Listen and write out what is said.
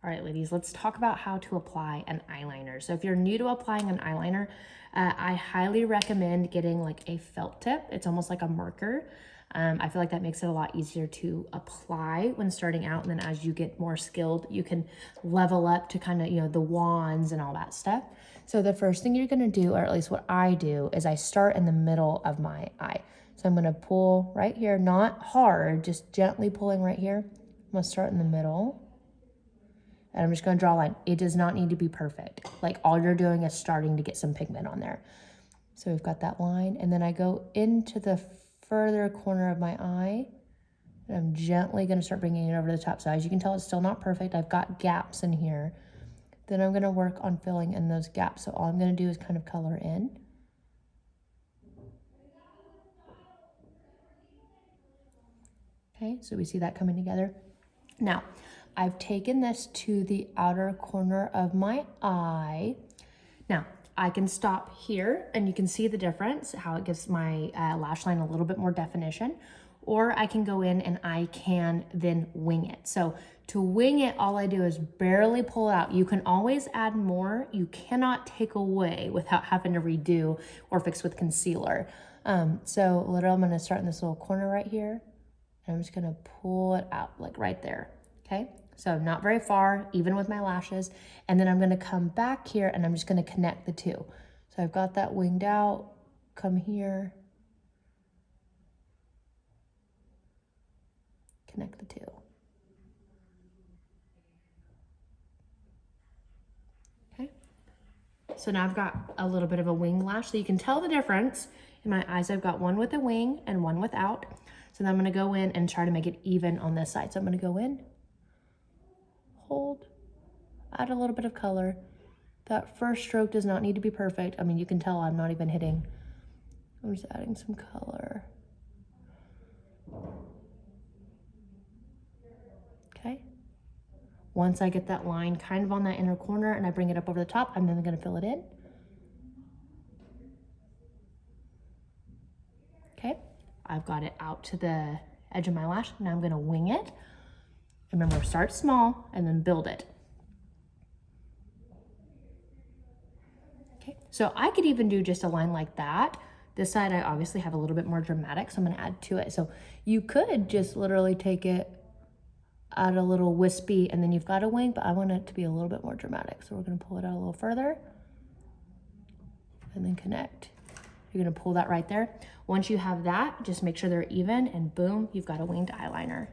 All right, ladies, let's talk about how to apply an eyeliner. So if you're new to applying an eyeliner, I highly recommend getting like a felt tip. It's almost like a marker. I feel like that makes it a lot easier to apply when starting out. And then as you get more skilled, you can level up to kind of, you know, the wands and all that stuff. So the first thing you're gonna do, or at least what I do, is I start in the middle of my eye. So I'm gonna pull right here, not hard, just gently pulling right here. I'm gonna start in the middle. And I'm just gonna draw a line. It does not need to be perfect. Like all you're doing is starting to get some pigment on there. So we've got that line. And then I go into the further corner of my eye. And I'm gently gonna start bringing it over the top. So as you can tell, it's still not perfect. I've got gaps in here. Then I'm gonna work on filling in those gaps. So all I'm gonna do is kind of color in. Okay, so we see that coming together. Now, I've taken this to the outer corner of my eye. Now, I can stop here and you can see the difference, how it gives my lash line a little bit more definition. Or I can go in and I can then wing it. So to wing it, all I do is barely pull it out. You can always add more. You cannot take away without having to redo or fix with concealer. So literally I'm gonna start in this little corner right here. And I'm just gonna pull it out like right there, okay? So not very far, even with my lashes. And then I'm gonna come back here and I'm just gonna connect the two. So I've got that winged out, come here, connect the two. Okay. So now I've got a little bit of a wing lash. So you can tell the difference. In my eyes, I've got one with a wing and one without. So then I'm gonna go in and try to make it even on this side. So I'm gonna go in, hold, add a little bit of color. That first stroke does not need to be perfect. I mean, you can tell I'm not even hitting. I'm just adding some color. Okay. Once I get that line kind of on that inner corner and I bring it up over the top, I'm then gonna fill it in. Okay, I've got it out to the edge of my lash. Now I'm gonna wing it. Remember, start small and then build it. Okay, so I could even do just a line like that. This side I obviously have a little bit more dramatic, so I'm gonna add to it. So you could just literally take it, add a little wispy, and then you've got a wing, but I want it to be a little bit more dramatic. So we're gonna pull it out a little further and then connect. You're gonna pull that right there. Once you have that, just make sure they're even and boom, you've got a winged eyeliner.